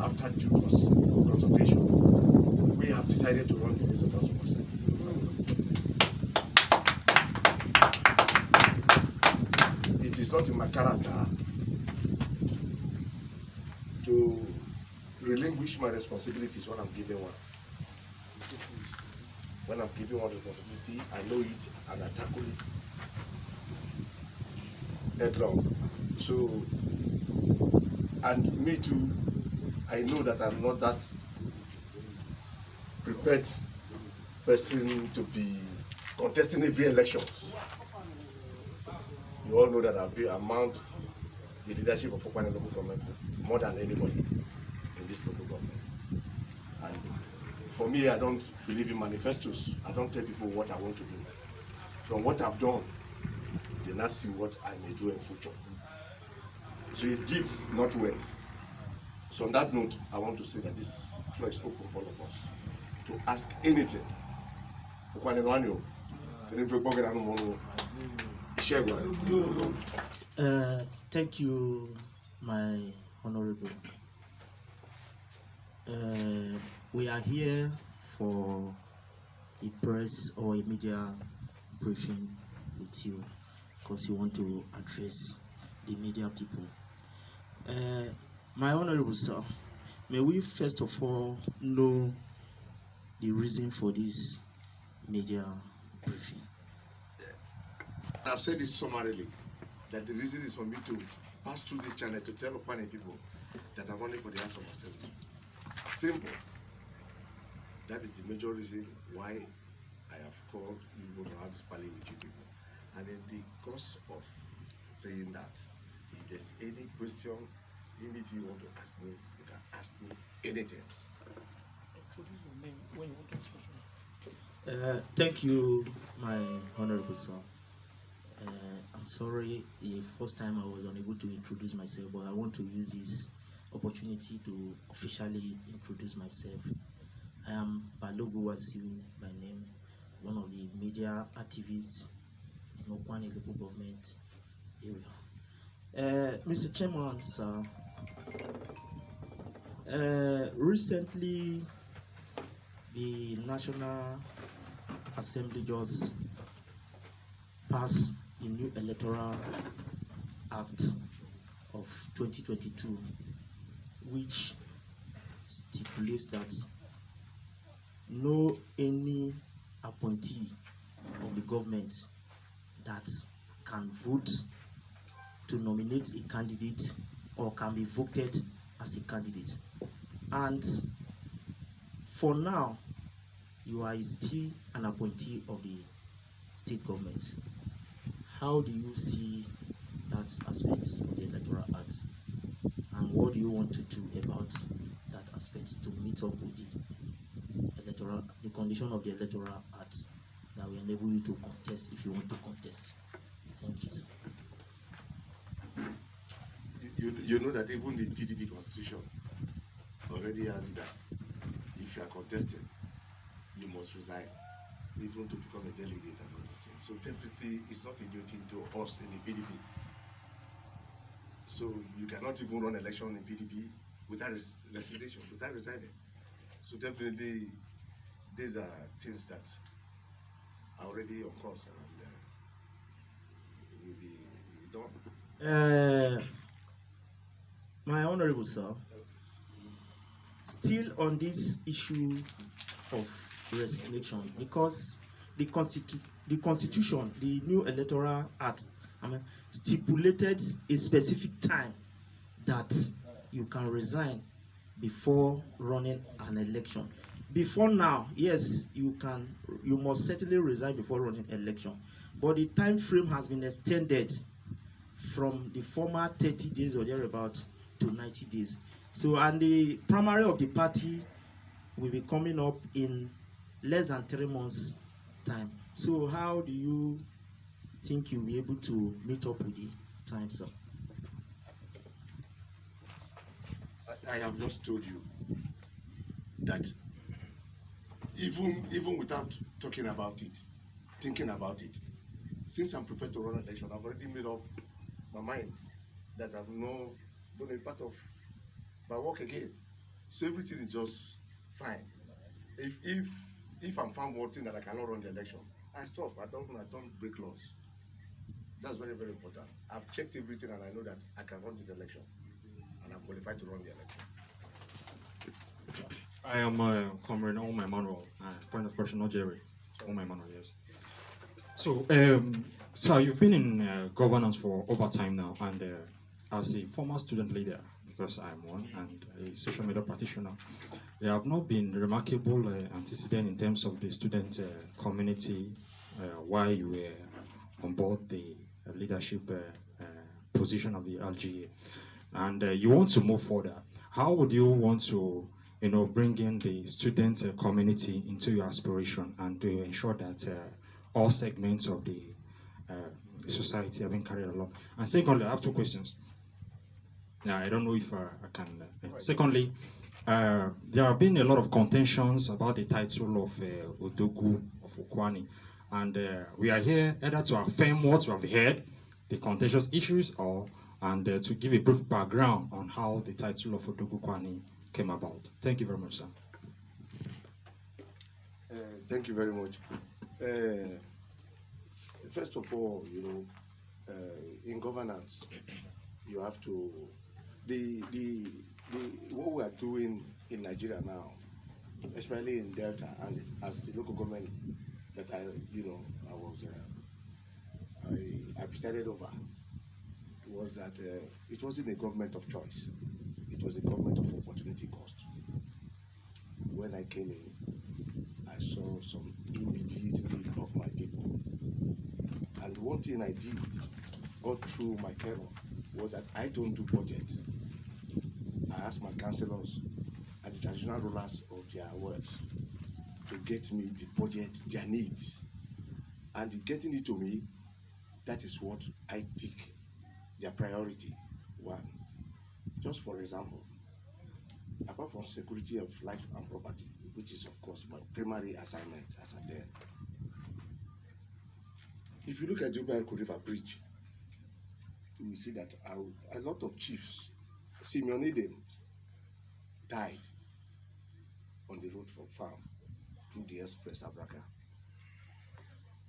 after due consultation, we have decided to run for this person. It is not in my character to relinquish my responsibilities when I'm given one. When I'm given one responsibility, I know it and I tackle it headlong. So, and me too, I know that I'm not that prepared person to be contesting every elections. You all know that I've been among the leadership of Ukwuani local government more than anybody in this local government. And for me, I don't believe in manifestos. I don't tell people what I want to do. From what I've done, they now see what I may do in future. So it's deeds, not words. So on that note, I want to say that this floor is open for all of us to ask anything. Thank you, my honorable. We are here for a press or a media briefing with you because you want to address the media people. My honorable sir, may we first of all know the reason for this media briefing? I've said this summarily, that the reason is for me to pass through this channel to tell Ukwuani people that I'm running for the House of Assembly. Simple. That is the major reason why I have called you to have this parley with you people. And in the course of saying that, if there's any question, anything you want to ask me, you can ask me anything. Introduce your name when you want to ask question. Thank you, my honorable sir. I'm sorry the first time I was unable to introduce myself, but I want to use this opportunity to officially introduce myself. I am Balogu Wasiu by name, one of the media activists in Ukwuani local government area. Mr. Chairman, sir, recently the National Assembly just passed the new Electoral Act of 2022, which stipulates that no any appointee of the government that can vote to nominate a candidate or can be voted as a candidate. And for now, you are still an appointee of the state government. How do you see that aspect of the Electoral Act? And what do you want to do about that aspect to meet up with the condition of the Electoral Act that will enable you to contest if you want to contest? Thank you, sir. You know that even the PDP constitution already has it that if you are contesting, you must resign, even to become a delegate and all these things. So definitely it's not a new thing to us in the PDP. So you cannot even run election in PDP without resignation, without resigning. So definitely these are things that are already on course and will be done. My honorable sir, still on this issue of resignation, because the constitution, the new Electoral Act, stipulated a specific time that you can resign before running an election. Before now, yes, you must certainly resign before running an election, but the time frame has been extended from the former 30 days or thereabout to 90 days. So, and the primary of the party will be coming up in less than 3 months' time. So, how do you think you'll be able to meet up with the time, sir? I have just told you that even without talking about it, thinking about it, since I'm prepared to run an election, I've already made up my mind that I'm not going to be part of my work again. So everything is just fine. If I'm found wanting that I cannot run the election, I stop. I don't break laws. That's very, very important. I've checked everything and I know that I can run this election and I'm qualified to run the election. I am Comrade Omar Manuel. Point of question, not Jerry. Omar Manuel, yes. So, sir, you've been in governance for over time now, and as a former student leader, because I'm one, and a social media practitioner, there have not been remarkable antecedents in terms of the student community while you were on board the leadership position of the LGA, and you want to move further. How would you want to, bring in the student community into your aspiration and to ensure that all segments of the society are being carried along? And secondly, I have two questions. Now, I don't know if I can. Secondly, there have been a lot of contentions about the title of Odogu of Ukwuani, and we are here either to affirm what we have heard, the contentious issues, and to give a brief background on how the title of Odogu Ukwuani came about. Thank you very much, sir. Thank you very much. First of all, in governance, you have to what we are doing in Nigeria now, especially in Delta, and as the local government that I presided over, was that it wasn't a government of choice. It was a government of opportunity cost. When I came in, I saw some immediate need of my people. And one thing I did, got through my tenure, was that I don't do budgets. I asked my councillors and the traditional rulers of their words to get me the budget, their needs. And getting it to me, that is what I take their priority. One, just for example, apart from security of life and property, which is of course my primary assignment as a then. If you look at the OBIARUKU River Bridge, you will see that a lot of chiefs, Simeon Edem, died on the road from farm through the express Abraka.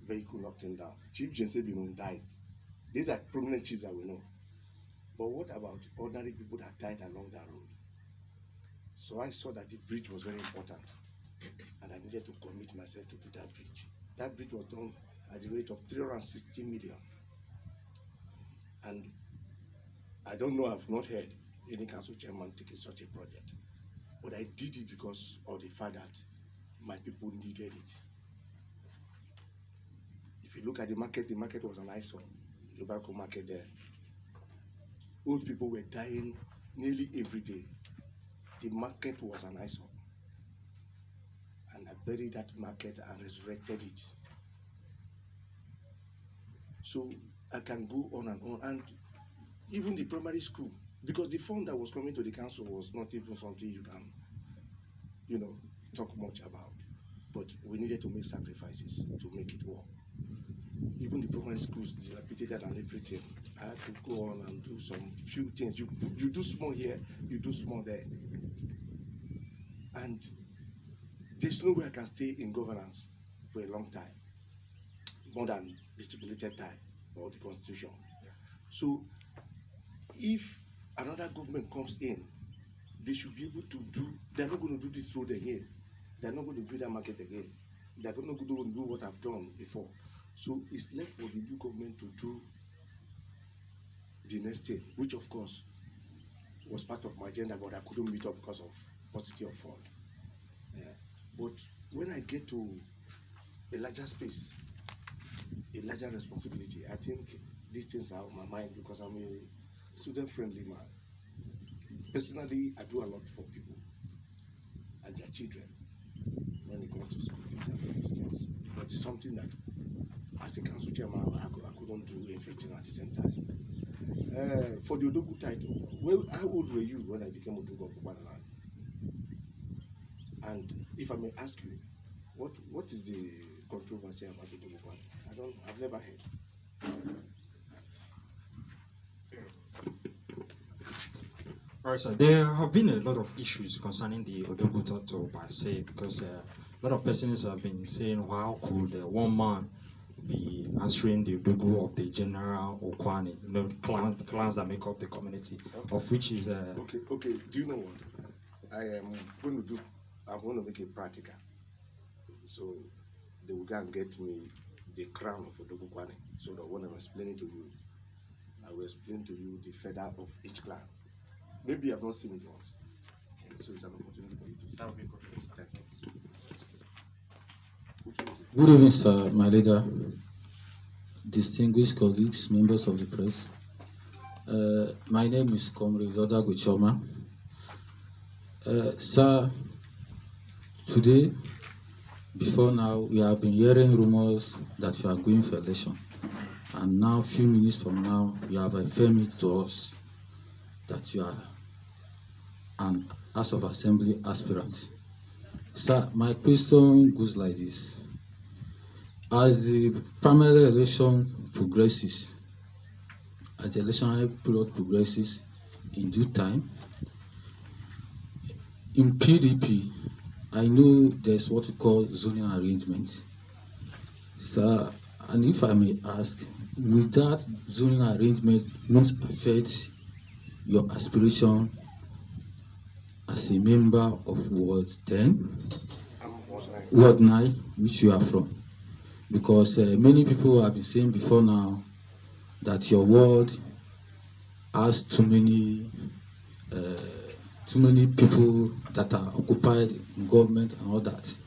Vehicle knocked him down. Chief Jensebinun died. These are prominent chiefs that we know. But what about ordinary people that died along that road? So I saw that the bridge was very important, and I needed to commit myself to do that bridge. That bridge was done at the rate of 360 million. And I don't know, I've not heard any council chairman taking such a project. But I did it because of the fact that my people needed it. If you look at the market was an eyesore. The OBIARUKU market there. Old people were dying nearly every day. The market was an eyesore. And I buried that market and resurrected it. So I can go on and on. And even the primary school, because the fund that was coming to the council was not even something you can, talk much about. But we needed to make sacrifices to make it work. Even the primary schools dilapidated and everything. I had to go on and do some few things. You do small here, you do small there. And there's no way I can stay in governance for a long time, more than the stipulated time or the constitution. So if another government comes in, they should be able to they're not going to do this road again. They're not going to do that market again. They're not going to do what I've done before. So it's left for the new government to do the next thing, which of course was part of my agenda, but I couldn't meet up because of paucity of fund. Yeah. But when I get to a larger space, a larger responsibility, I think these things are on my mind because I'm a student-friendly man. Personally, I do a lot for people and their children when it comes to school fees and these things. But it's something that, as a council chairman, I couldn't do everything at the same time. For the Odogu title, how old were you when I became Odogu of Ukwuani? And if I may ask you, what is the controversy about Odogu Ukwuani? I've never heard. All right, sir. There have been a lot of issues concerning the Odogu Toto per se, because a lot of persons have been saying, how could one man be answering the Odogu of the general Ukwuani, clans that make up the community, of which is... Okay. Do you know what? I'm going to make it practical. So they will go and get me the crown of Odogu Ukwuani, so that when I'm explaining to you, I will explain to you the feather of each clan. Maybe I've not seen it once. So it's an opportunity for you to see. That will be good. Thank you. Good evening, sir, my leader, distinguished colleagues, members of the press. My name is Comrade Odagu Choma. Sir, today, before now, we have been hearing rumors that you are going for election. And now, a few minutes from now, you have affirmed it to us that you are an House of Assembly aspirant. Sir, my question goes like this. As the primary election progresses, as the election period progresses in due time, in PDP, I know there's what we call zoning arrangements. Sir, and if I may ask, will that zoning arrangement not affect your aspiration as a member of Ward 10, Ward 9, which you are from? Because many people have been saying before now that your ward has too many people that are occupied in government and all that.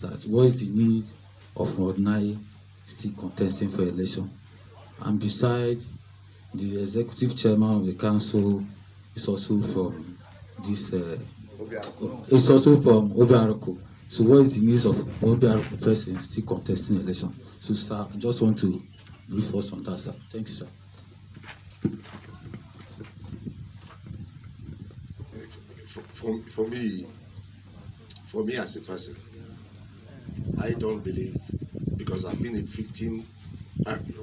That what is the need of Ward 9 still contesting for election? And besides, the executive chairman of the council is also from this. It's also from OBIARUKU. So what is the needs of OBIARUKU person still contesting election? So, sir, I just want to brief us on that, sir. Thank you, sir. For me as a person, I don't believe, because I've been a victim,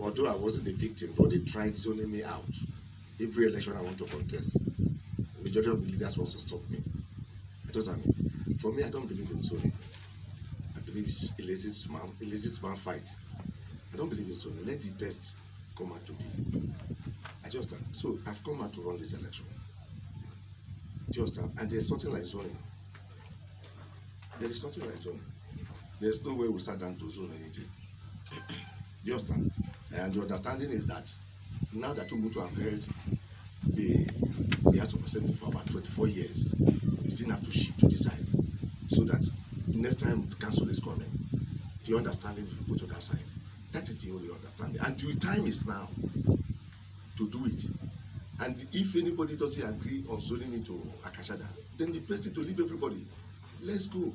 although I wasn't a victim, but they tried zoning me out. Every election I want to contest, the majority of the leaders want to stop me. That's what I mean. For me, I don't believe in zoning. I believe it's illicit man fight. I don't believe in zoning. Let the best come out to be. So I've come out to run this election. Do you understand? And there's something like zoning. There is nothing like zoning. There's no way we sat down to zone anything. Do you understand? And the understanding is that now that Umutu have held the House of Assembly for about 24 years, we still have to shift to the side, so that next time the council is coming, the understanding will go to that side. That is the only understanding. And the time is now to do it. And if anybody doesn't agree on zoning into Akashada, then the best is to leave everybody. Let's go.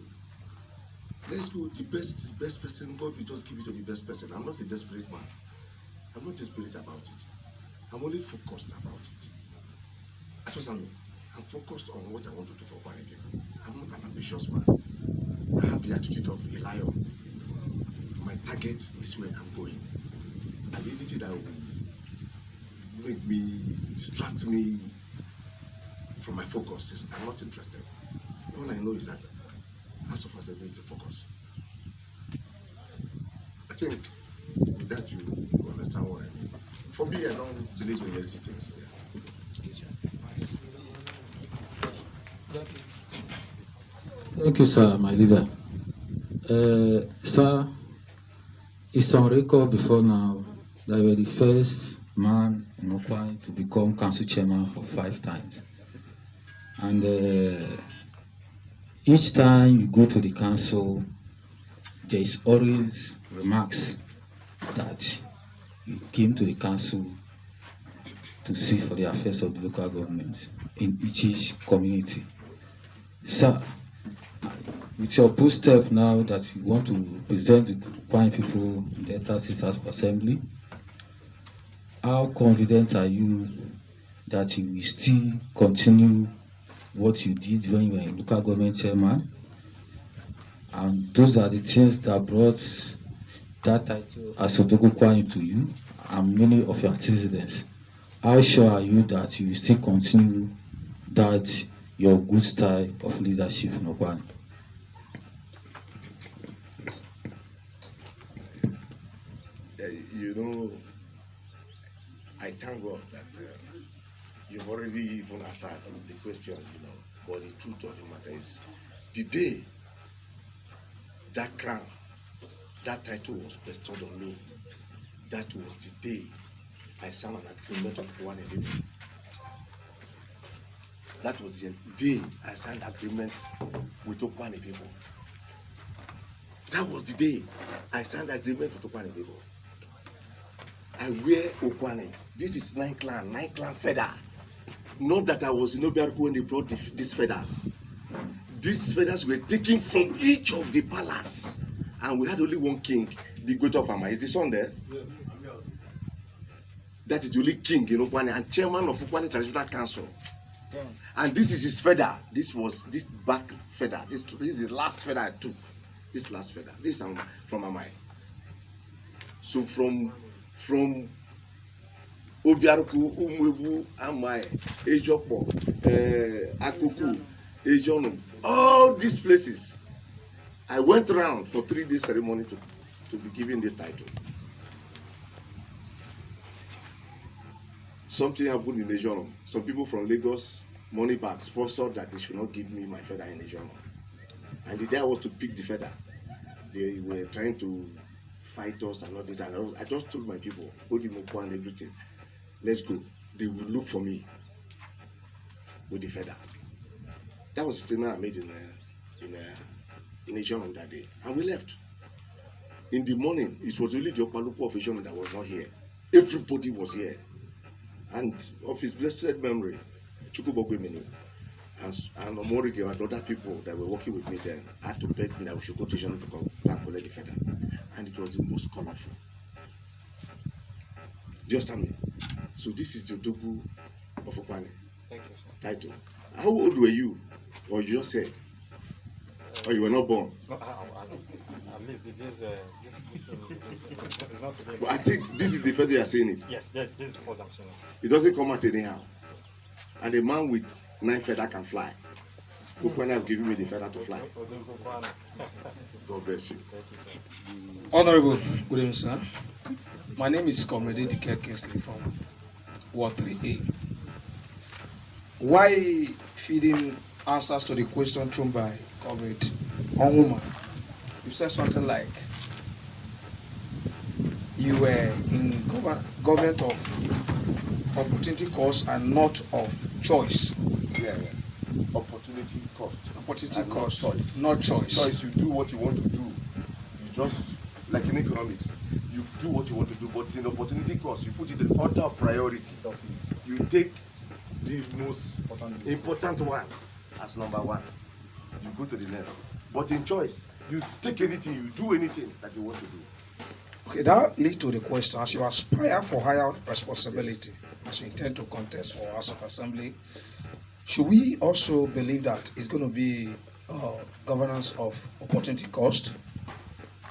Let's go. The best person, God will just give it to the best person. I'm not a desperate man. I'm not desperate about it. I'm only focused about it. That's what I mean. I'm focused on what I want to do for Kwani people. I'm not an ambitious man. I have the attitude of a lion. My target is where I'm going. And anything that will make me, distract me from my focus is I'm not interested. All I know is that House of Assembly is the focus. I think with that you understand what I mean. For me, I don't believe in lazy things. Yeah. Thank you, sir, my leader. Sir, it's on record before now that you were the first man in Ukwuani to become council chairman for 5 times. And each time you go to the council, there is always remarks that you came to the council to see for the affairs of the local government in each community. Sir, with your post step now that you want to present the Ukwuani people in the Delta State House of Assembly, how confident are you that you will still continue what you did when you were a local government chairman? And those are the things that brought that title as Odogu Ukwuani to you and many of your antecedents. How sure are you that you will still continue that your good style of leadership in Ukwuani? You know, I thank God that you've already even answered the question, but the truth of the matter is, the day that crown, that title was bestowed on me, that was the day I signed an agreement with Ukwuani people. That was the day I signed agreement with Ukwuani people. That was the day I signed agreement with Ukwuani people. I wear Ukwuani. This is nine clan feather. Not that I was in OBIARUKU when they brought these feathers. These feathers were taken from each of the palace. And we had only one king, the goat of Ama. Is the son there? Yes. That is the only king in Ukwuani and chairman of Ukwuani Traditional Council. Yeah. And this is his feather. This back feather. This is the last feather I took. This last feather. This is from Amai. So from OBIARUKU, Umwebu, Amai, Ejopo, Akuku, Ejonum, all these places, I went around for 3-day ceremony to be given this title. Something happened in Ejonum. Some people from Lagos, money back, sponsored that they should not give me my feather in Ejonum. And the day I was to pick the feather, they were trying to fight us and all this. And I just told my people, Odimoko and everything, let's go. They will look for me with the feather. That was the statement I made in Ejonum that day. And we left. In the morning, it was only the Okpaluku of Ejonum that was not here. Everybody was here. And of his blessed memory, Chukudi and Omorige and other people that were working with me then had to beg me that we should go to Ejonum to come and collect the feather. And it was the most colorful. Do you understand me? So this is the Dogu of Ukwuani title. How old were you? Or you just said? Or you were not born? No, at least this thing is not today. But I think this is the first day you are saying it. Yes, this is the first I'm saying it. It doesn't come out anyhow. And a man with 9 feathers can fly. Ukwuani have given me the feather to fly. God bless you. Thank you, sir. Honorable, good evening, sir. My name is Comrade Dike Kingsley from Ward 3A. Why feeding answers to the question thrown by Comrade Onwuma? You said something like you were in government of opportunity cost and not of choice. Yeah. Opportunity cost. Opportunity and cost, not choice. not choice. Choice, you do what you want to do. You just, like in economics, you do what you want to do, but in opportunity cost, you put it in order of priority. You take the most important one as number one. You go to the next. But in choice, you take anything, you do anything that you want to do. Okay, that leads to the question: as you aspire for higher responsibility, as you intend to contest for House of Assembly, should we also believe that it's going to be governance of opportunity cost,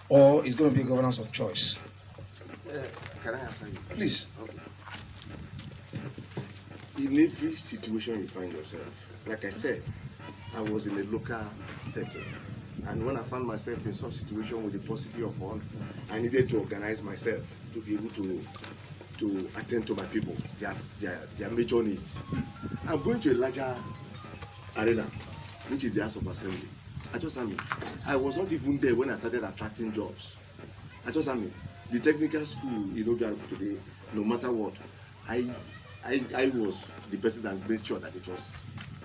or it's going to be governance of choice? Can I answer you? Please. Okay. In every situation you find yourself, like I said, I was in a local setting. And when I found myself in such a situation with the paucity of funds, I needed to organize myself to be able to attend to my people, their major needs. I'm going to a larger arena, which is the House of Assembly. I was not even there when I started attracting jobs. The technical school in OBIARUKU today, no matter what, I was the person that made sure that it was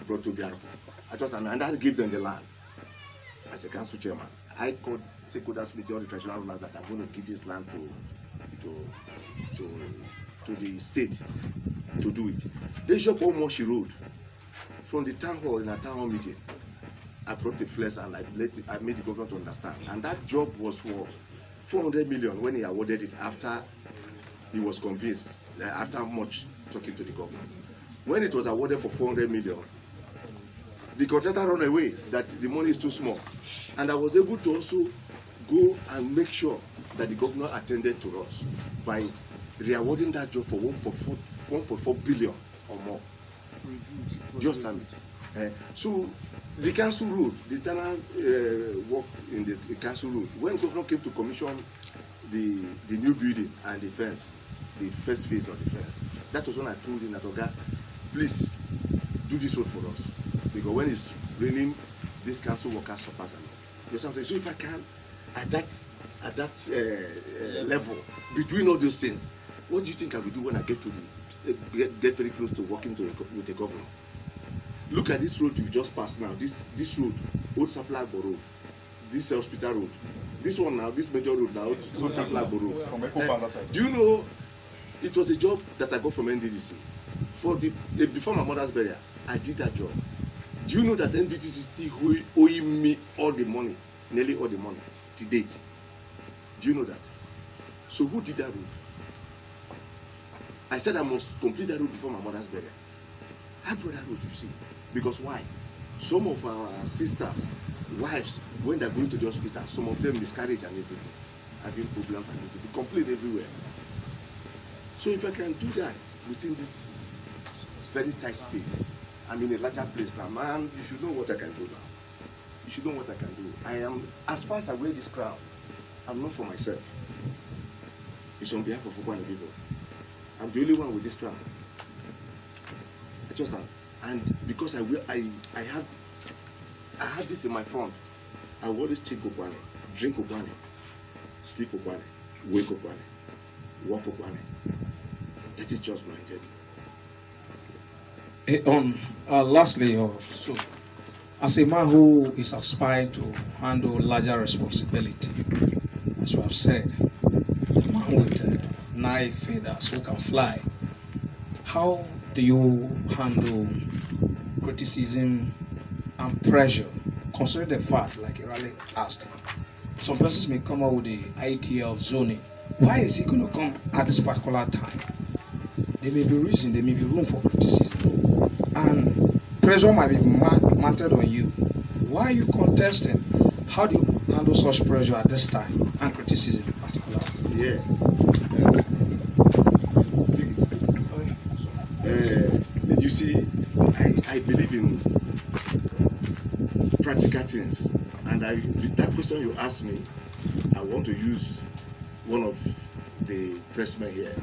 brought to OBIARUKU. And I gave them the land. As a council chairman, I called stakeholders meeting all the traditional rulers that I'm going to give this land to the state to do it. They just go Moshi Road from the town hall in a town hall meeting. I brought the flesh and I made the government to understand. And that job was for 400 million when he awarded it after he was convinced, after much talking to the government. When it was awarded for 400 million, the contractor ran away that the money is too small. And I was able to also go and make sure that the governor attended to us by re-awarding that job for 1.4 billion or more. Do you understand me? So the council road, the internal work in the council road, when governor came to commission the new building and the fence, the first phase of the fence, that was when I told him that, Oga, please do this road for us, because when it's raining, this council workers suffers a lot. You know something? So if I can, at that level, between all those things, what do you think I will do when I get to get very close to working with the governor? Look at this road you just passed now. This road, Old Saplago Road, this hospital road, this one now, this major road now, Old Saplago Road. From Echo side. Do you know it was a job that I got from NDDC for before my mother's burial? I did that job. Do you know that NDDC owing me all the money, nearly all the money to date? Do you know that? So who did that road? I said I must complete that road before my mother's burial. I brought that road, you see. Because why? Some of our sisters, wives, when they're going to the hospital, some of them miscarriage and everything, having problems and everything, complain everywhere. So if I can do that within this very tight space, I'm in a larger place now, man, you should know what I can do now. You should know what I can do. I am, as far as I wear this crown, I'm not for myself. It's on behalf of Ukwuani people. I'm the only one with this crown. I just am. And because I have this in my front, I will always take Ukwuani, drink Ukwuani, sleep Ukwuani, wake Ukwuani, walk Ukwuani. That is just my journey. Lastly, so as a man who is aspiring to handle larger responsibility, as you have said, a man with 9 feathers who can fly, how do you handle criticism and pressure, considering the fact, like Irale asked, some persons may come up with the idea of zoning. Why is it going to come at this particular time? There may be reason, there may be room for criticism, and pressure might be mounted on you. Why are you contesting? How do you handle such pressure at this time, and criticism in particular? Yeah. You see, I believe in practical things, and with that question you asked me, I want to use one of the pressmen here,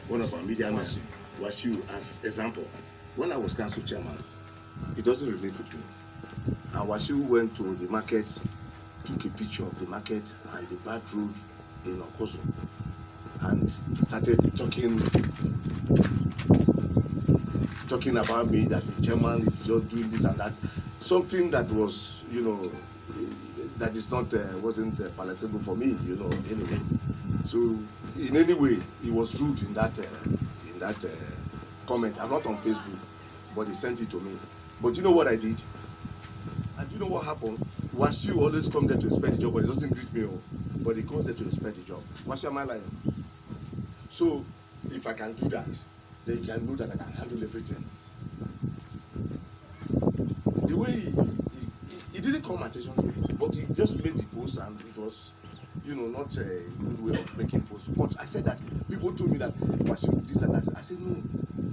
one of our media men, Wasiu, as example. When I was council chairman, it doesn't relate with me. And Wasiu went to the market, took a picture of the market and the bad road in Okoso, and started talking about me, that the chairman is just doing this and that, something that was, that is not wasn't palatable for me, anyway. So in any way, he was rude in that comment. I'm not on Facebook, but he sent it to me. But you know what I did? And you know what happened? Wasiu always come there to inspect the job, but he doesn't greet me, but he comes there to inspect the job. Wasiu, am I lying? So if I can do that, then you can know that I can handle everything. The way he didn't call my attention to it, but he just made the post, and it was, not a good way of making posts. But I said that people told me that Wasiu this and that. I said no,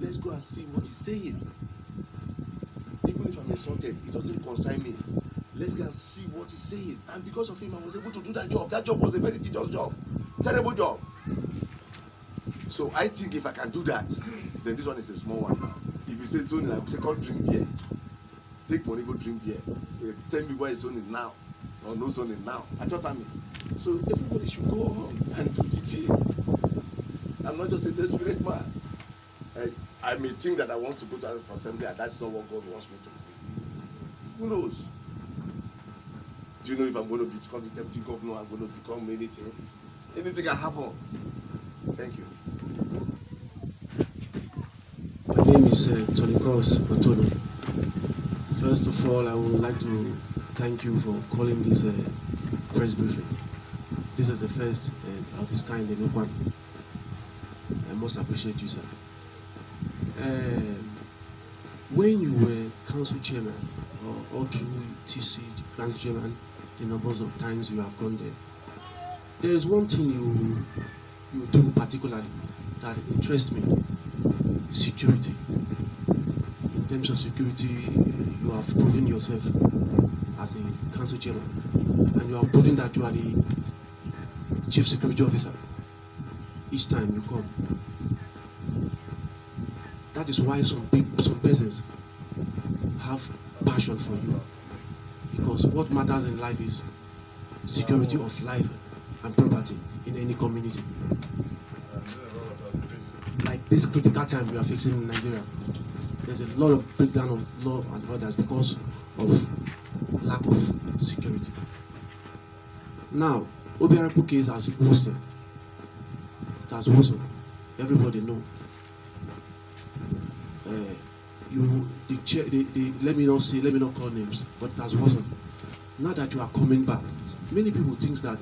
let's go and see what he's saying. Even if I'm insulted, it doesn't concern me. Let's go and see what he's saying. And because of him, I was able to do that job. That job was a very tedious job, terrible job. So I think if I can do that, then this one is a small one now. If you say zoning, I will say, come drink beer. Take money, go drink beer. Tell me why zoning now or no zoning now. I just mean. So everybody should go on and do GT. I'm not just a desperate man. I may think that I want to go to assembly, and that's not what God wants me to do. Who knows? Do you know if I'm going to become the deputy governor, I'm going to become anything? Anything can happen. Thank you. My name is Tony Cross Otono. First of all, I would like to thank you for calling this press briefing. This is the first of its kind in Ukwuani. I must appreciate you, sir. When you were council chairman, or all through TC, council chairman, the numbers of times you have gone there is one thing you do particularly that interests me: security. terms of security, you have proven yourself as a council chairman, and you have proven that you are the chief security officer each time you come. That is why some persons have passion for you, because what matters in life is security of life and property in any community. Like this critical time we are facing in Nigeria, there's a lot of breakdown of law and orders because of lack of security. Now, OBIARUKU case has worsened. It has worsened. Everybody know. Let me not call names, but it has worsened. Now that you are coming back, many people think that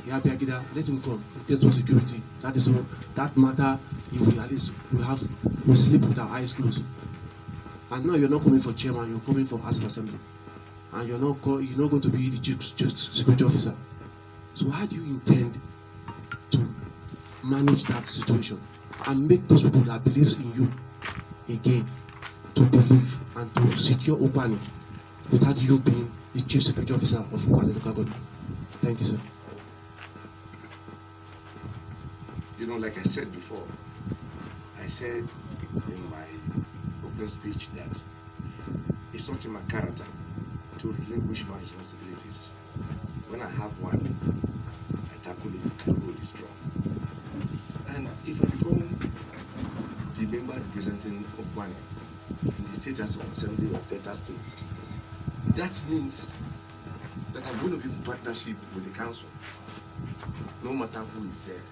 let him come. There's no security. That is all. That matter. If we at least we sleep with our eyes closed. And now you're not coming for chairman. You're coming for House of Assembly, and you're not going to be the chief security officer. So how do you intend to manage that situation and make those people that believes in you again to believe and to secure Ukwuani without you being the chief security officer of Ukwuani local government? Thank you, sir. You know, like I said before, I said in my opening speech that it's not in my character to relinquish my responsibilities. When I have one, I tackle it and hold it strong. And if I become the member representing Ukwuani in the State House of Assembly of Delta State, that means that I'm going to be in partnership with the council. No matter who is there,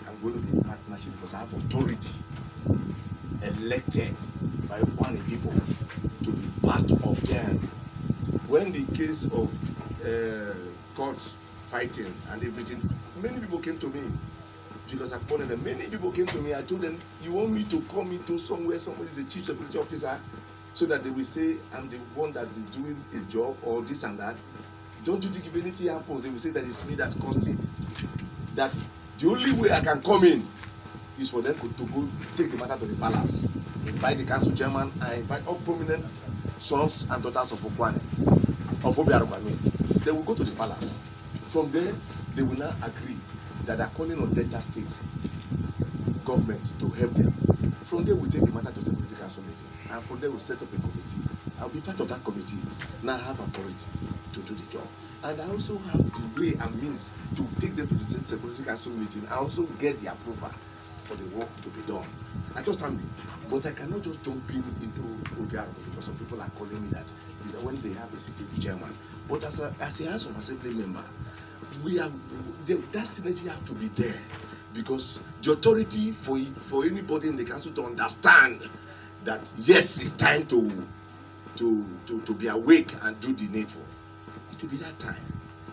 I'm going to be in partnership because I have authority elected by Ukwuani people to be part of them. When the case of courts fighting and everything, many people came to me. Julius Akpone, and many people came to me. I told them, you want me to come into somewhere, somebody is the chief security officer, so that they will say I'm the one that is doing his job or this and that. Don't you think if anything happens, they will say that it's me that caused it? That the only way I can come in is for them to go take the matter to the palace, invite the council chairman, and invite all prominent sons and daughters of Ukwuani, of OBIARUKU, I mean. They will go to the palace. From there, they will now agree that they are calling on Delta State government to help them. From there, we take the matter to the Security Council meeting, and from there, we set up a committee. I'll be part of that committee. Now I have authority to do the job. And I also have the way and means to take them to the State Security Council meeting. I also get the approval for the work to be done. I just am, but I cannot just jump into OBIARUKU because some people are calling me that is when they have a city chairman. But as a House of Assembly member, that synergy has to be there, because the authority for anybody in the council to understand that yes, it's time to be awake and do the needful. It will be that time.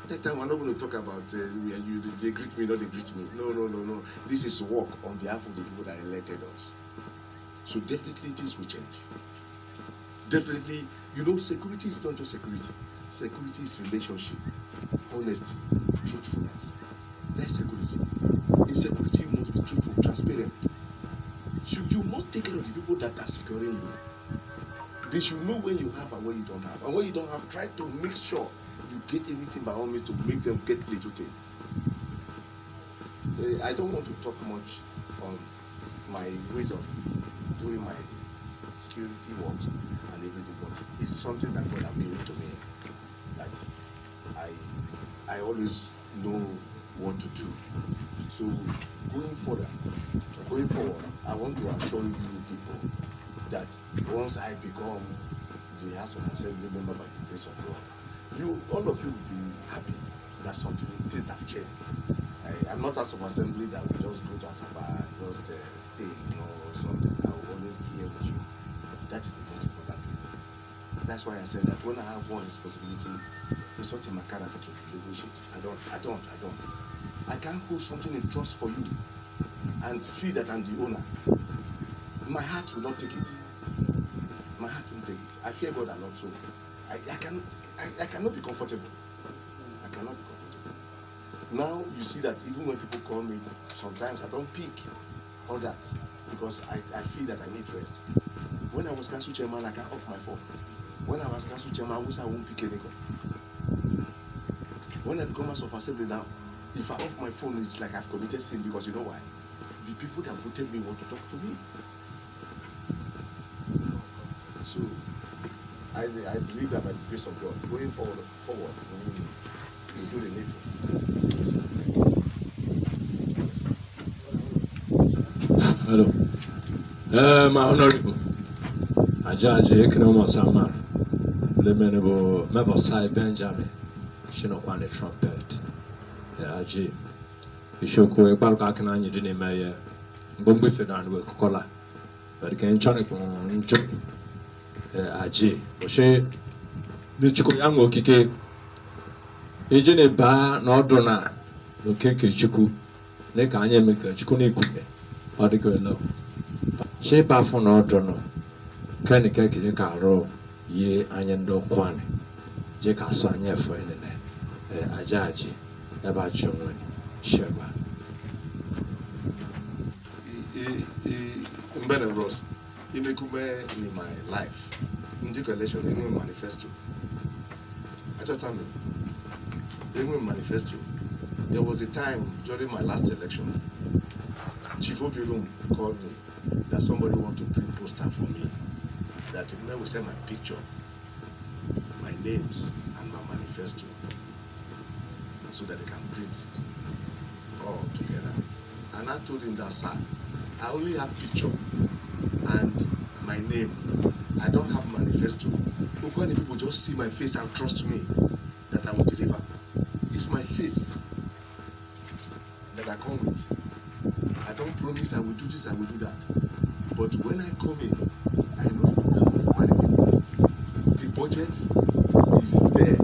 That time we're not going to talk about they greet me, not they greet me. No. This is work on behalf of the people that elected us. So definitely things will change. Definitely, security is not just security. Security is relationship, honesty, truthfulness. That's security. In security, you must be truthful, transparent. You must take care of the people that are securing you. They should know when you have and when you don't have. And when you don't have, try to make sure you get anything by all means to make them get little thing. I don't want to talk much on my ways of doing my security work and everything, but it's something that God has given to me that I always know what to do. So going forward, I want to assure you people that once I become the House of Assembly member by the grace of God, all of you will be happy that things have changed. I'm not House of Assembly that we just go to Asaba and just stay, or something. I will always be here with you. That is the most important thing. That's why I said that when I have one responsibility, it's not in my character to negotiate. I don't. I can't hold something in trust for you and feel that I'm the owner. My heart will not take it. My heart won't take it. I fear God a lot, so I cannot be comfortable. I cannot be comfortable. Now you see that even when people call me, sometimes I don't pick all that because I feel that I need rest. When I was council chairman, I got off my phone. When I was council chairman, I wish I won't pick any call. When I become House of Assembly now, if I off my phone, it's like I've committed sin, because you know why? The people that voted me want to talk to me. So I believe that by the grace of God, going forward, we do the needful. Hello. My honorable. Judge Economo Samar. The Menable Mabosai Benjamin. Ukwuani trumpet. Aji. Ishoko Ebalkakan, you didn't mayor. Bumbi Fedan will cola. But can Chonic on Joke. Aji. Boshe. The Chukuyango Kike. Ejene Ba Nordona. No Keke Chuku. Nekanya make a Chukuni Kume. Particular law. She ba for Nordrono. Can the cake ye Anyando Ukwuani. Jeka Swanya for any Ajaji. About Chungwin. Sheba. Mbele Ross, imekume in my life. Ndiko election, in manifesto. I just tell me, in manifesto, there was a time during my last election, Chief Obiaruku called me that somebody want to print poster for me. That they will send my picture, my names, and my manifesto, so that they can print all together. And I told him that, sir, I only have picture and my name. I don't have manifesto. Ukwuani people just see my face and trust me that I will deliver. It's my face that I come with. I don't promise I will do this, I will do that. But when I come in, I know the program of Ukwuani. The budget is there.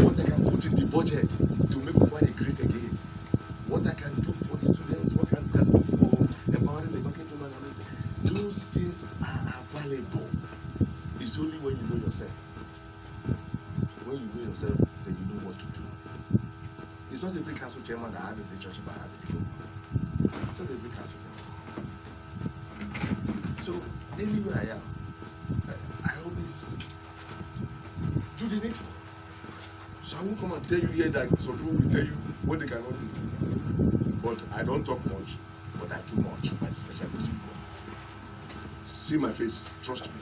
What I can put in the budget to make Ukwuani great again. What I can do for the students, what I can do for empowering the market woman. Those things are available. It's only when you know yourself. When you know yourself, then you know what to do. It's not every council chairman that had a relationship I had with people. It's not every council chairman. So anywhere I am, I always do the needful. So I won't come and tell you here that some people will tell you what they cannot do. But I don't talk much, but I do much by the special grace of God. See my face, trust me.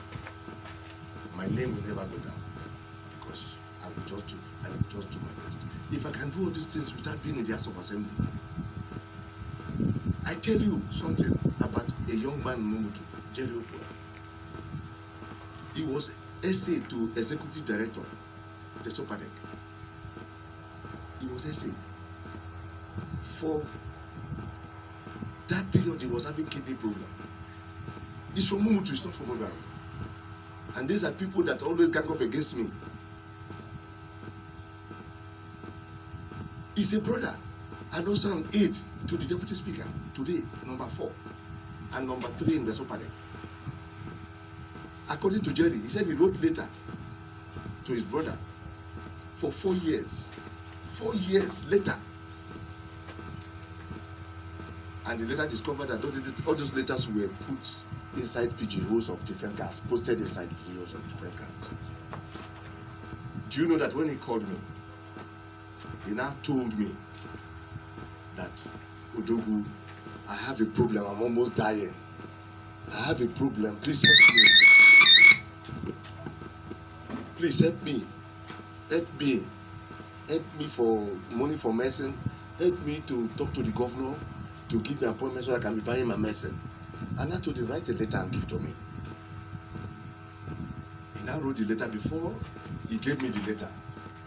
My name will never go down, because I will just do my best. If I can do all these things without being in the House of Assembly, I tell you something about a young man in Mumutu, Jerry Ukwuani. He was SA to Executive Director, the Sopadek. He was SA. For that period, he was having kidney problem. He's from Mumutu, he's not from OBIARUKU. And these are people that always gang up against me. He's a brother and also an aide to the Deputy Speaker today, number 4, and number 3 in the Sopadek. According to Jerry, he said he wrote letter to his brother for 4 years. 4 years later. And the later discovered that all those letters were put inside pigeonholes of different cars, posted inside pigeonholes of different cars. Do you know that when he called me, he now told me that, Odogu, I have a problem, I'm almost dying. I have a problem, please help me. Please help me. Help me. Help me for money for medicine. Help me to talk to the governor to give me an appointment so I can be buying my medicine. And I told him, write a letter and give to me. He now wrote the letter. Before he gave me the letter,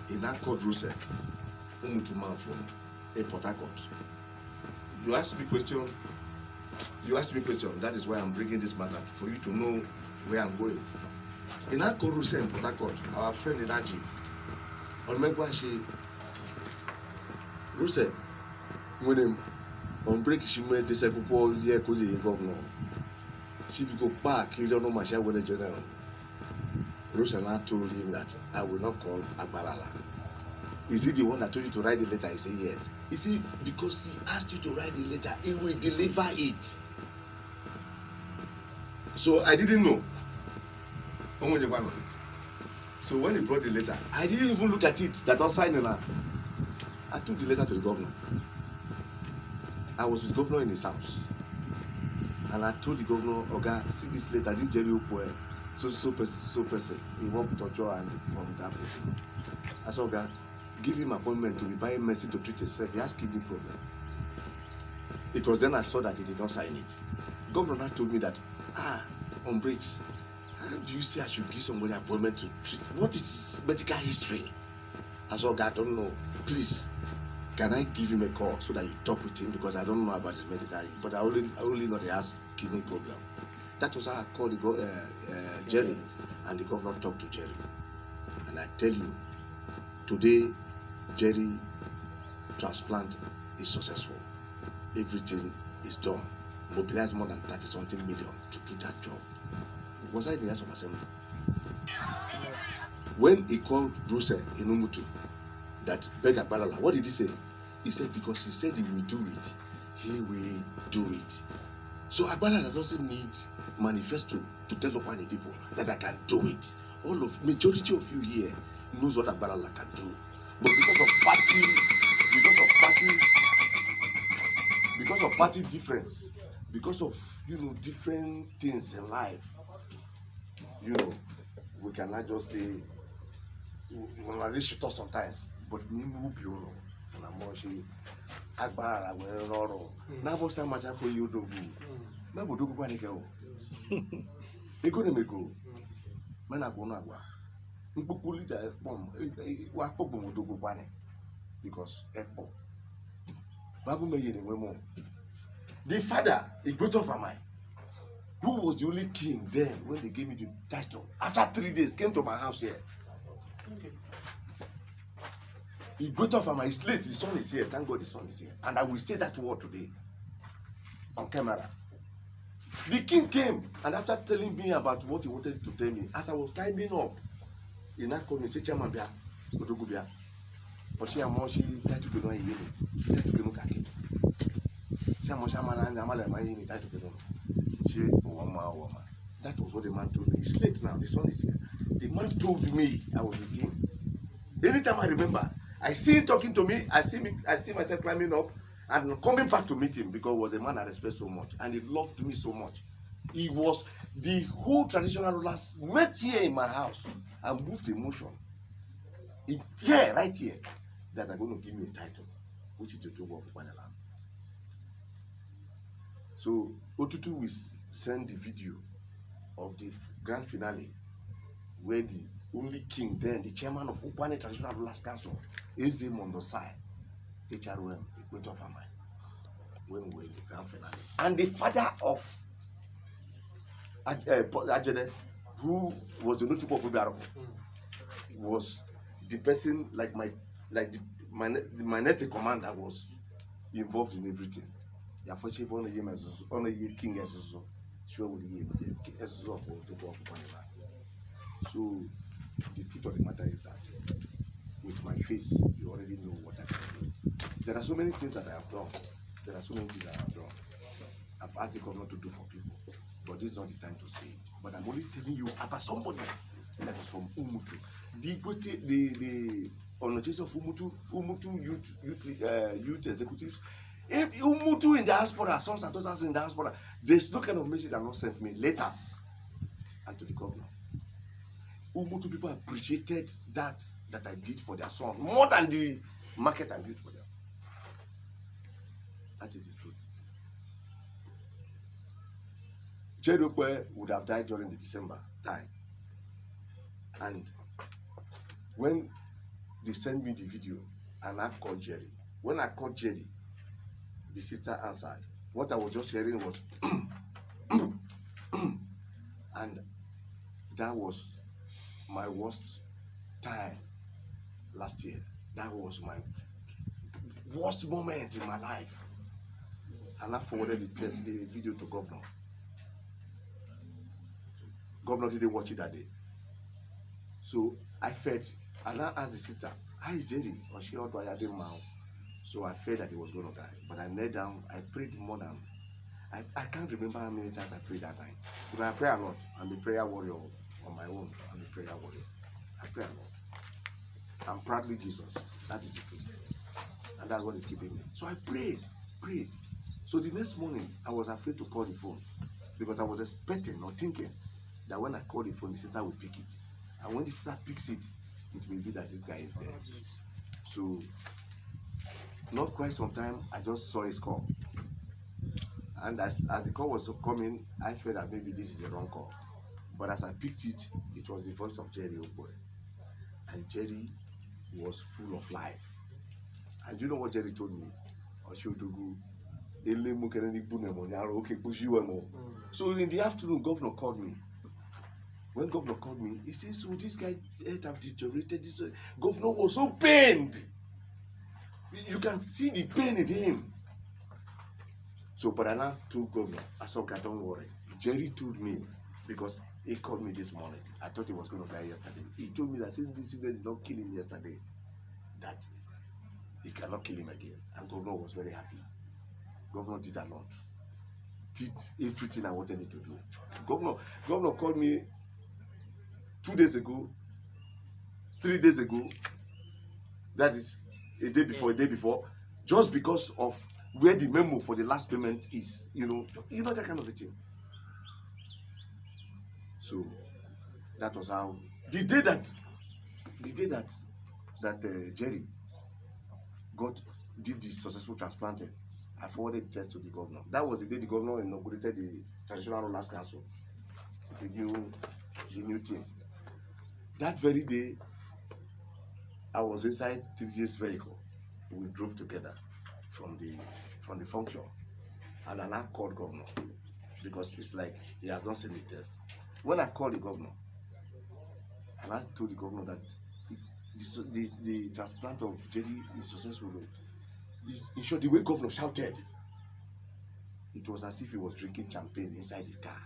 he now called Russell, Umutu man from Port Harcourt. You ask me question, that is why I'm bringing this matter, for you to know where I'm going. He now called Russell in Port Harcourt, our friend in Ajib. Russell, when him on break, she made the second call, yeah, because he governor. She go back, he don't know my share with the general. Rosana told him that I will not call Agbarala. Is he the one that told you to write the letter? He said yes. He said, because he asked you to write the letter, he will deliver it. So I didn't know. So when he brought the letter, I didn't even look at it. That was signing now. I took the letter to the governor. I was with the governor in his house. And I told the governor, Oga, see this letter, this Jerry Ukwuani, so person. He worked with Ojo and from Dafe. I said, Oga, give him appointment to be buying medicine to treat himself. He has kidney problem. It was then I saw that he did not sign it. Governor now told me that, on breaks, how do you say I should give somebody appointment to treat? What is medical history? I said, Oga, I don't know. Please, can I give him a call so that you talk with him, because I don't know about his medical, but I only know he has kidney problem. That was how I called Jerry, and the governor talked to Jerry. And I tell you, today, Jerry transplant is successful. Everything is done. Mobilized more than 30-something million to do that job. Was I in the House of Assembly? When he called Rose in Umutu, that beg Agbalala, what did he say? He said, because he said he will do it, he will do it. So Agbalala doesn't need manifesto to tell Ukwuani people that I can do it. Majority of you here knows what Agbalala can do. But because of party difference, because of different things in life, we cannot just say we should talk sometimes, but Agbára wẹ̀rẹ̀ rọrọ̀ n'afọ sàmàchà kò yí odogwu mẹ́bù odogwu kwa nìkẹ́ o ego na-emego mẹ́nà kò nù àgbà mkpụkpụ lida wa kpọgbọ m odogwu kwa nì because ekpọ babu meye na-enwe mụ. The father, Igboto Famai, who was the only king then when they gave me the title, after 3 days came to my house here. Igboto Famai is late, his son is here. Thank God his son is here. And I will say that word today on camera. The king came, and after telling me about what he wanted to tell me, as I was climbing up, he now called me and said, Chairman Bia, Odogu Bia. But she and she tried to get on here. She tried to get on kaki. She and she tried to get on. She, Wama. That was what the man told me. It's late now, the son is here. The man told me I was with him. Anytime I remember, I see him talking to me, I see myself climbing up and coming back to meet him, because he was a man I respect so much and he loved me so much. He was the whole traditional rulers met here in my house and moved emotion. Here, right here, that are going to give me a title, which is the Togo of Ukwuani. So Otutu will send the video of the grand finale where the only king then, the chairman of Ukwuani Traditional Rulers Council, Eze Mondosai, HROM, Igboto Famai, when we were in the grand finale. And the father of Ajede, who was the Notuko of OBIARUKU, was the person my next commander was involved in everything. On a year King Esuzo, sure with the Esuzo of Otuko of Ukwuani. So the truth of the matter is that with my face, you already know what I can do. There are so many things that I have done. I've asked the governor to do for people, but this is not the time to say it. But I'm only telling you about somebody that is from Umutu. The organization of Umutu youth executives. If Umutu in diaspora, sons and daughters in diaspora, there's no kind of message that not sent me letters and to the governor. Umutu people appreciated that I did for their son more than the market I did for them. That is the truth. Jerry Ukwuani would have died during the December time. And when they sent me the video, and I called Jerry. When I called Jerry, the sister answered. What I was just hearing was, and that was my worst time last year. That was my worst moment in my life. And I forwarded the video to governor. Governor didn't watch it that day. So I felt, and I asked the sister, how is Jerry? Or she or do I didn't mouth? So I felt that he was going to die. But I knelt down, I prayed more than, I can't remember how many times I prayed that night. Because I pray a lot. I'm a prayer warrior on my own. I'm a prayer warrior. I pray a lot. I'm proudly Jesus. That is the truth. And that's what is keeping me. So I prayed. So the next morning, I was afraid to call the phone because I was expecting or thinking that when I call the phone, the sister will pick it. And when the sister picks it, it will be that this guy is dead. So, not quite some time, I just saw his call. And as the call was coming, I felt that maybe this is a wrong call. But as I picked it, it was the voice of Jerry Oboy. And Jerry was full of life. And you know what Jerry told me? So in the afternoon, governor called me. When governor called me, he said, so this guy have deteriorated. This governor was so pained. You can see the pain in him. So but I now told governor, I said, okay, don't worry. Jerry told me, because he called me this morning. I thought he was going to die yesterday. He told me that since this sickness did not kill him yesterday, that it cannot kill him again. And governor was very happy. Governor did a lot. Did everything I wanted him to do. Governor called me 2 days ago, 3 days ago. That is a day before, just because of where the memo for the last payment is. You know that kind of a thing. So that was how the day that Jerry did the successful transplanting, I forwarded the test to the governor. That was the day the governor inaugurated the Traditional Rulers Council, the new thing. That very day, I was inside 3J's vehicle. We drove together from the function, and I now called governor because it's like he has not seen the test. When I called the governor, and I told the governor that the transplant of Jerry is successful, in short, the way governor shouted, it was as if he was drinking champagne inside the car.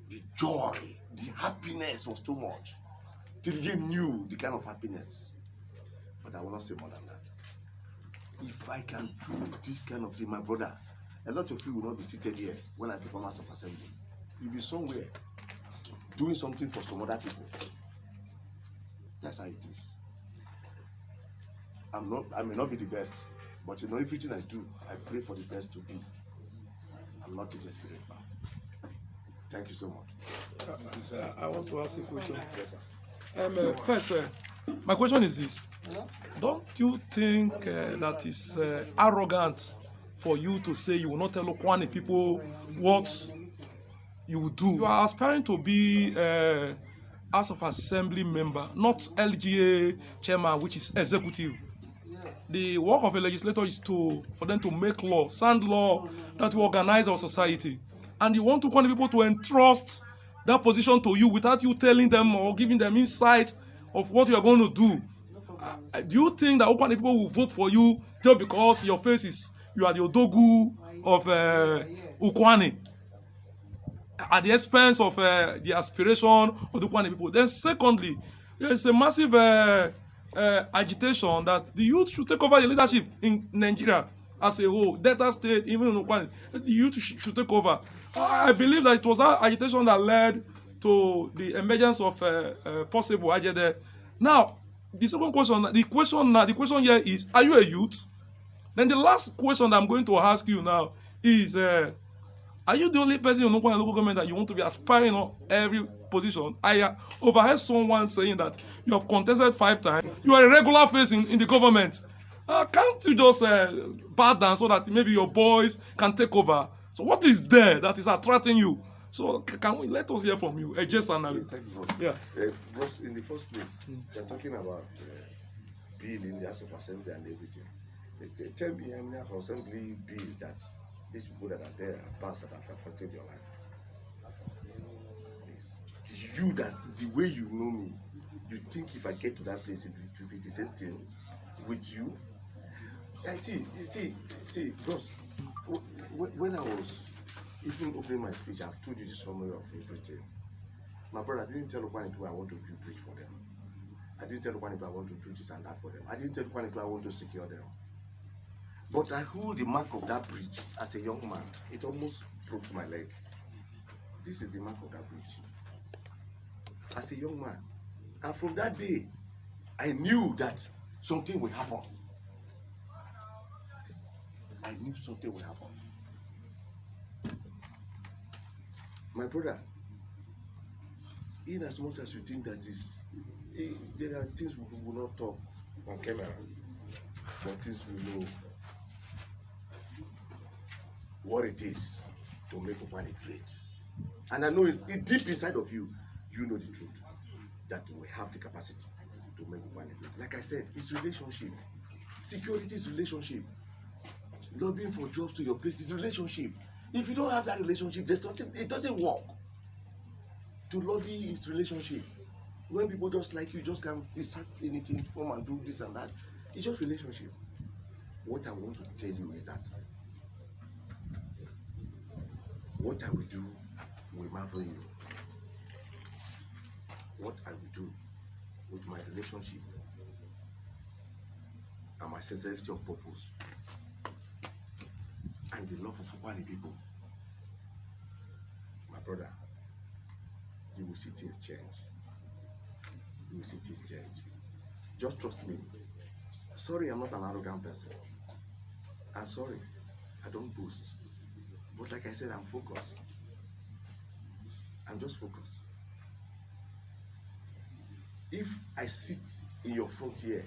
The joy, the happiness was too much. Till he knew the kind of happiness. But I will not say more than that. If I can do this kind of thing, my brother, a lot of you will not be seated here when I become House of Assembly. You'll be somewhere doing something for some other people. That's how it is. I may not be the best, but everything I do, I pray for the best to be. I'm not a desperate man. Thank you so much. I want to ask a question. Yes, sir. First, my question is this. Don't you think that is arrogant for you to say you will not tell Ukwuani people what you will do? You are aspiring to be House of Assembly member, not LGA chairman, which is executive. The work of a legislator is for them to make law, sound law that will organize our society. And you want Ukwuani people to entrust that position to you without you telling them or giving them insight of what you are going to do. Do you think that Ukwuani people will vote for you just because your face is, you are the Odogu of Ukwuani, at the expense of the aspiration of the Ukwuani people? Then secondly, there is a massive agitation that the youth should take over the leadership in Nigeria as a whole, Delta State, even in Ukwuani. The youth should take over. I believe that it was that agitation that led to the emergence of possible Ajede. Now, the second question, the question here is, are you a youth? Then the last question that I'm going to ask you now is, are you the only person in Ukwuani local government that you want to be aspiring on every position? I overheard someone saying that you have contested 5 times. You are a regular face in the government. Can't you just bow down so that maybe your boys can take over? So what is there that is attracting you? So can we let us hear from you? Just analysis. Thank you, Bros. Yeah. Bros, in the first place, they're talking about bill in the House of Assembly and everything. They tell me in the House of Assembly bill that these people that are there are past that have affected your life. It's you that, the way you know me, you think if I get to that place, it will be the same thing with you. And see, Bros, when I was even opening my speech, I've told you the summary of everything. My brother, I didn't tell Ukwuani people I want to build bridge for them. I didn't tell Ukwuani people I want to do this and that for them. I didn't tell Ukwuani people I want to secure them. But I hold the mark of that bridge as a young man. It almost broke my leg. This is the mark of that bridge. as a young man. And from that day, I knew that something will happen. I knew something will happen. My brother, in as much as you think that there are things we will not talk on camera, but things we know what it is to make Ukwuani great. And I know it's deep inside of you, you know the truth, that we have the capacity to make Ukwuani great. Like I said, it's relationship. Security is relationship. Lobbying for jobs to your place is relationship. If you don't have that relationship, there's nothing, it doesn't work. To lobby is relationship. When people just like you, just can insert anything, come and do this and that. It's just relationship. What I want to tell you is that what I will do will marvel you. What I will do with my relationship and my sincerity of purpose and the love of Ukwuani people, my brother, you will see things change. You will see things change. Just trust me. Sorry, I'm not an arrogant person. I'm sorry, I don't boast. But like I said, I'm focused. I'm just focused. If I sit in your front here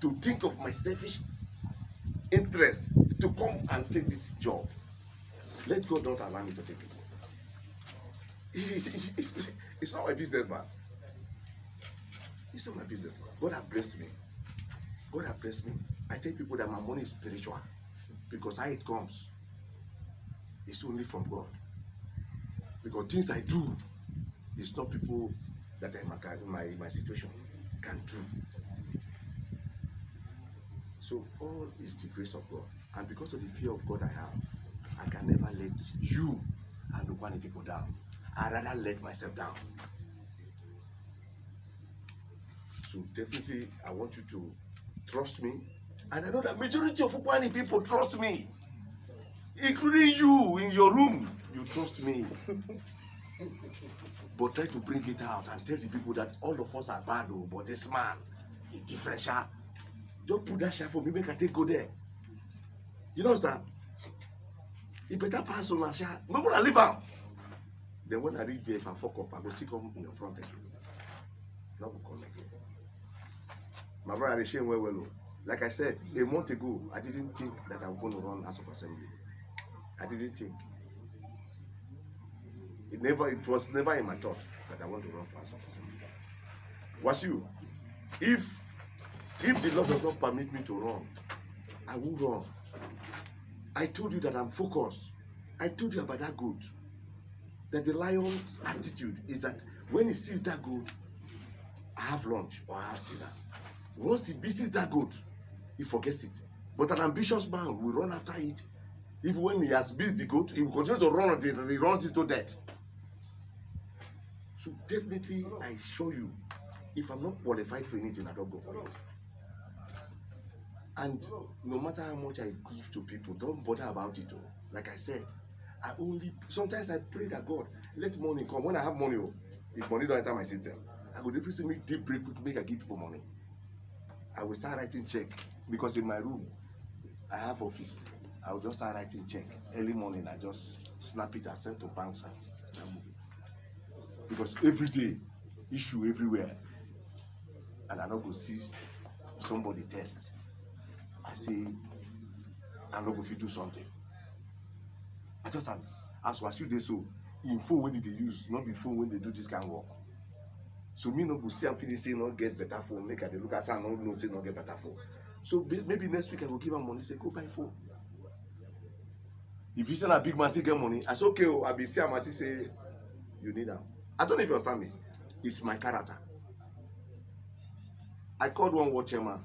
to think of my selfish interest to come and take this job, let God not allow me to take it. It's not my business, man. It's not my business. God has blessed me. God has blessed me. I tell people that my money is spiritual because how it comes is only from God. Because things I do, it's not people that are in my situation can do. So all is the grace of God. And because of the fear of God I have, I can never let you and Ukwuani people down. I'd rather let myself down. So definitely I want you to trust me. And I know that majority of Ukwuani people trust me. Including you in your room. You trust me. But try to bring it out and tell the people that all of us are bad, but this man is different. Don't put that shit for me, make I take go there. You know what? It better pass on my shot. I'm gonna leave out. Then when I reach there, if I fuck up, I will still come in your front again. Not will come again. My brother is saying well. Like I said, a month ago, I didn't think that I was going to run House of Assembly. I didn't think. It was never in my thought that I want to run for House of Assembly. Was you? If the Lord does not permit me to run, I will run. I told you that I'm focused. I told you about that goat. That the lion's attitude is that when he sees that goat, I have lunch or I have dinner. Once he sees that goat, he forgets it. But an ambitious man will run after it. Even when he has beat the goat, he will continue to run until he runs it to death. So definitely, I assure you, if I'm not qualified for anything, I don't go for it. And no matter how much I give to people, don't bother about it. Like I said, sometimes I pray that God, let money come. When I have money, if money don't enter my system, I go definitely make deep break, make I give people money. I will start writing check because in my room, I have office. I will just start writing check. Early morning, I just snap it and send to banks and start moving. Because every day, issue everywhere. And I don't go see somebody test. I say, I'm not going to do something. I just as was you they so in phone when they use, not be phone when they do this kind of work. So me no go see I'm feeling say not get better phone, make I look at say I no say not get better phone. So maybe next week I will give him money, say go buy phone. If you send a big man say get money, I say okay, I be see Amati say you need them. I don't know if you understand me. It's my character. I called one watch chairman.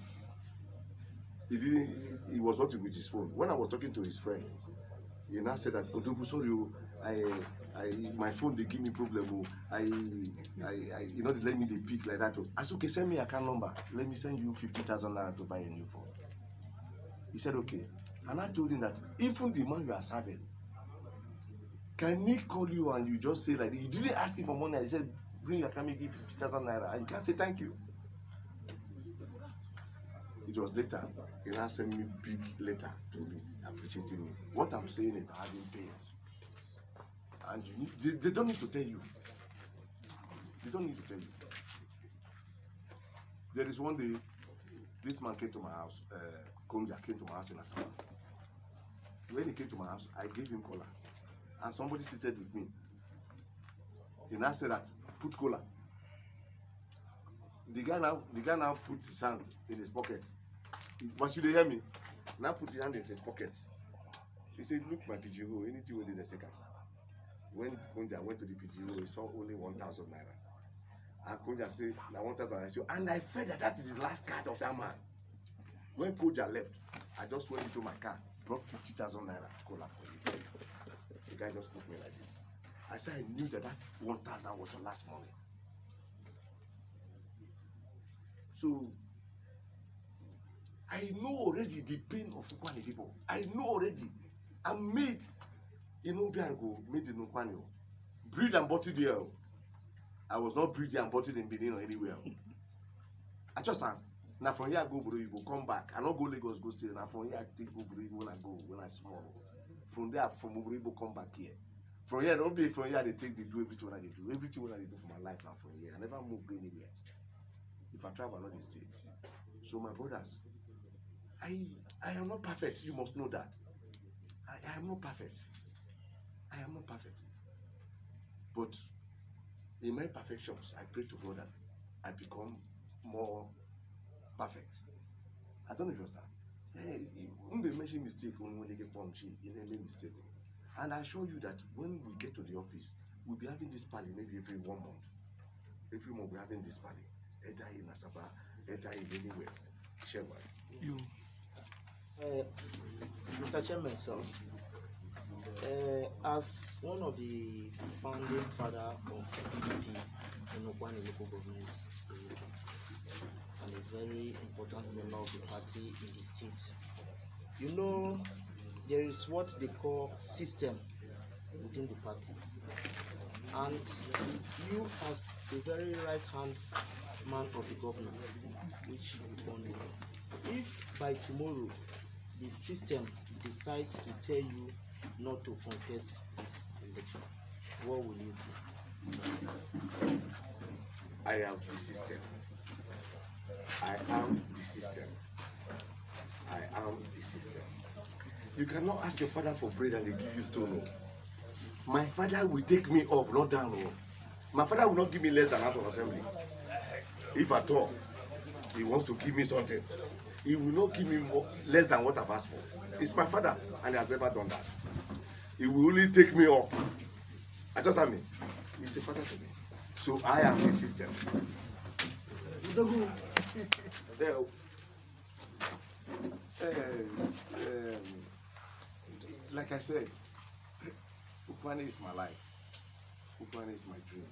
He was working with his phone. When I was talking to his friend, he now said that Odogu, sorry, my phone they give me problem. They let me they pick like that. I said okay, send me account number. Let me send you 50,000 naira to buy a new phone. He said okay, and I told him that even the man you are serving, can he call you and you just say like he didn't ask him for money. I said bring your camera, give 50,000 naira, and you can't say thank you. It was later, he now sent me big letter to me, appreciating me. What I'm saying is I didn't pay. And you need, they don't need to tell you. They don't need to tell you. There is one day, this man came to my house, Konja came to my house in Asaba. When he came to my house, I gave him cola. And somebody seated with me. He now said that, put cola. The guy now put his hand in his pocket. But you hear me? Now put his hand in his pocket. He said, look, my PGO, anything we did, take. When Konja went to the PGO, he saw only 1,000 naira. And Konja said, now 1,000 naira. And I felt that is the last card of that man. When Konja left, I just went into my car, brought 50,000 naira cola for you. The guy just put me like this. I said, I knew that 1,000 was your last money. So, I know already the pain of Ukwuani people. I know already. I'm made in OBIARUKU, made in Ukwuani. Breed and bottled there. I was not breeding and bottled in Benin or anywhere. I just am. Now from here I go, bro, you go come back. I not go Lagos, go stay. Now from here I take go, bro, when I go, when I small. From there, from Ubro, come back here. From here, don't be from here, they take, they do everything when I do. Everything when I do for my life now from here. I never move anywhere. If I travel, I know the stage. So my brothers, I am not perfect. You must know that. I am not perfect. I am not perfect. But in my perfections, I pray to God that I become more perfect. I don't know if you understand. Hey, when they mention mistake, when they get punchy, they make mistake. And I assure you that when we get to the office, we'll be having this party maybe every 1 month. Every month we're having this party. Either in Asaba, either in anywhere. Sherman. You. Mr. Chairman, sir, as one of the founding father of PDP in Ukwuani local government and a very important member of the party in the state, you know there is what they call system within the party, and you as the very right hand man of the governor, which you only know, if by tomorrow the system decides to tell you not to contest this election, what will you do? I am the system. I am the system. I am the system. You cannot ask your father for bread and they give you stone. My father will take me up, not down. My father will not give me less than House of Assembly. If at all, he wants to give me something, he will not give me more, less than what I've asked for. It's my father, and he has never done that. He will only take me up. I just mean, he's a father to me. So I am the system. Like I said, Ukwuani is my life. Ukwuani is my dream.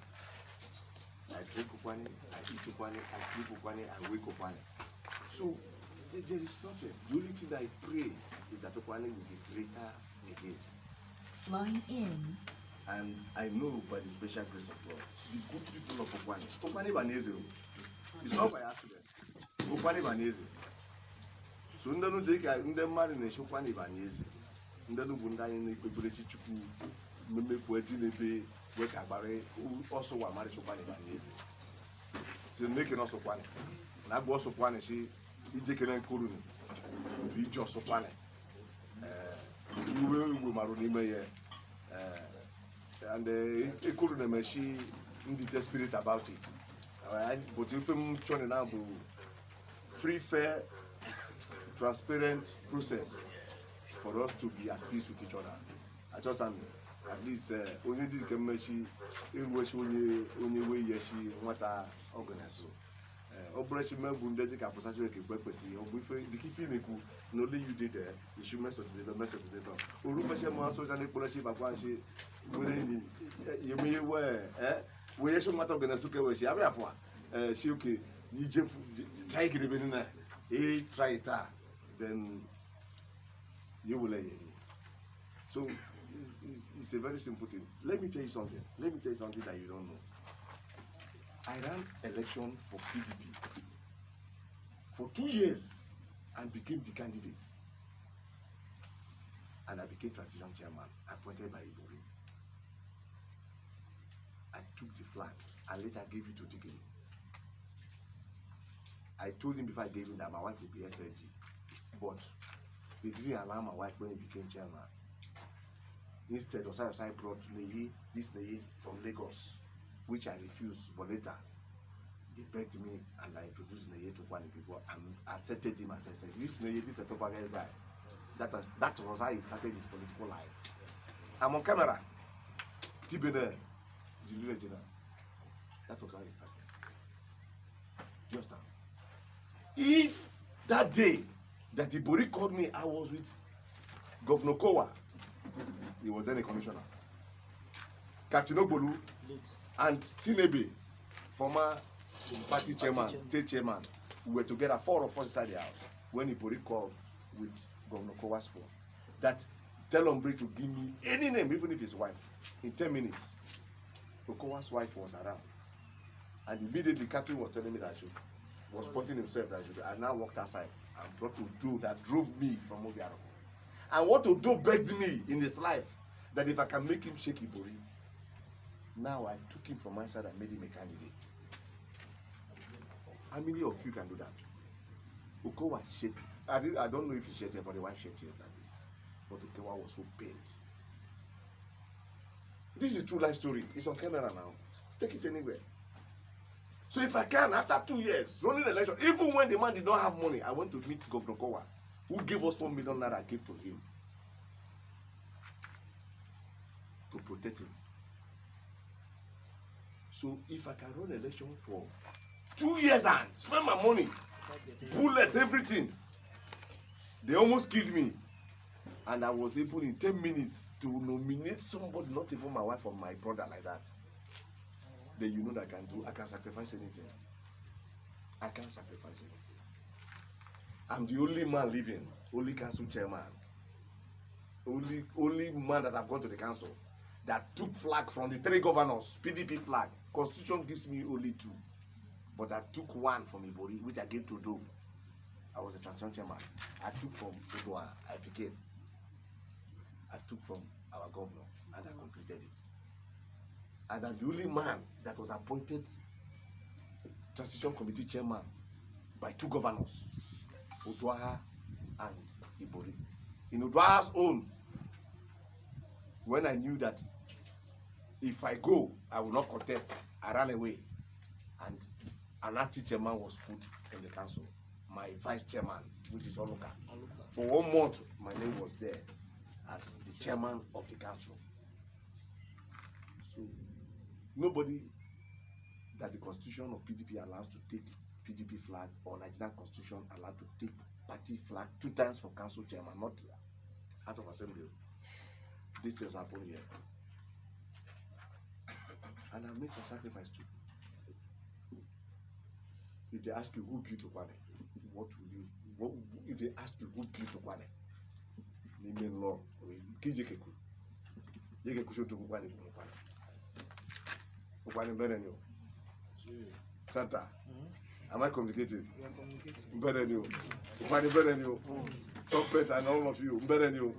I drink Ukwuani, I eat Ukwuani, I sleep Ukwuani, I wake Ukwuani. So there is nothing. The only thing that I pray is that Ukwuani will be greater again. Flying in. And I know by the special grace of God, the good people of Ukwuani. Ukwuani Banese. It's not by accident. Ukwuani Banese. So ndanu deka ndemari ne Ukwuani Banese. Ndanu bundani ne kwebulesi Chukudi meme kweti nebe weka bare also wa mari Ukwuani Banese. So make no Ukwuani. Na go Ukwuani shi ije kele nkuru ni. Bi jo Ukwuani. Iwe maru ni meye. And nkuru na meshi ndi desperate about it. But if I'm trying now to free, fair, transparent process for us to be at peace with each other. I just mean, at least only the commercial in which only way yeshi what are organized. Operation Membundeti Caposation Equipity, or with the Kifineku, no only you did there, you should mess with the mess of the dog. Urupasha Maso and Equality Bakwashi, you may wear, we should not organize where she have for. She okay, you just try to get it, try it, then you will lay it. So it's a very simple thing. Let me tell you something. Let me tell you something that you don't know. I ran election for PDP for 2 years and became the candidate. And I became transition chairman, appointed by Ibori. I took the flag and later gave it to Digiri. I told him before I gave him that my wife would be SLG, but they didn't allow my wife when he became chairman. Instead, Osai brought this Neye from Lagos, which I refused, but later they begged me and I introduced Neye to Ukwuani people and accepted him as I said, this Neye, this is a Topagel guy. That was how he started his political life. I'm on camera. Tibene, that was how he started. Just now. If that day that Ibori called me, I was with Governor Kowa. He was then a commissioner. Captain Ogbolu and Sinebe, former party chairman, state chairman, we were together, 4 of us inside the house when Ibori called with Governor Kowa's phone that tell Ombre to give me any name, even if his wife, in 10 minutes. Okowa's wife was around. And immediately Captain was telling me that I was pointing himself that I now walked outside and brought Odo that drove me from OBIARUKU. And what Odo begged me in his life, that if I can make him shake Ibori, now I took him from my side and made him a candidate. How many of you can do that? Okowa shake. I don't know if he shared it, but the wife shared yesterday. But Okowa was so pained. This is a true life story. It's on camera now. Take it anywhere. So if I can, after 2 years, running an election, even when the man did not have money, I went to meet Governor Kowa, who gave us 1 million naira I gave to him to protect him. So if I can run an election for 2 years and spend my money, bullets, everything, they almost killed me. And I was able in 10 minutes to nominate somebody, not even my wife or my brother like that. Then you know that I can sacrifice anything. I can't sacrifice anything. I'm the only man living, only council chairman, only man that I've gone to the council that took flag from the 3 governors, PDP flag. Constitution gives me only 2. But I took 1 from Ibori, which I gave to Do. I was a transition chairman. I took from Ukwuani, I became. I took from our governor and I completed it. And I'm the only man that was appointed transition committee chairman by 2 governors, Ukwuani and Ibori. In Ukwuani's own, when I knew that if I go, I will not contest, I ran away. And an active chairman was put in the council. My vice chairman, which is Oluka. For 1 month, my name was there as the chairman of the council. So nobody that the constitution of PDP allows to take PDP flag or Nigerian constitution allowed to take party flag 2 times for council chairman, not House of Assembly. This has happened here. And I've made some sacrifice too. If they ask you who built Ukwuani, if they ask you who built Ukwuani, name law, Kijekeku. Yekeku should do Ukwuani. Ukwuani better than you. Santa, am I communicating? You are communicating. Better than you. Ukwuani better than you. Trumpet and all of you, better than you.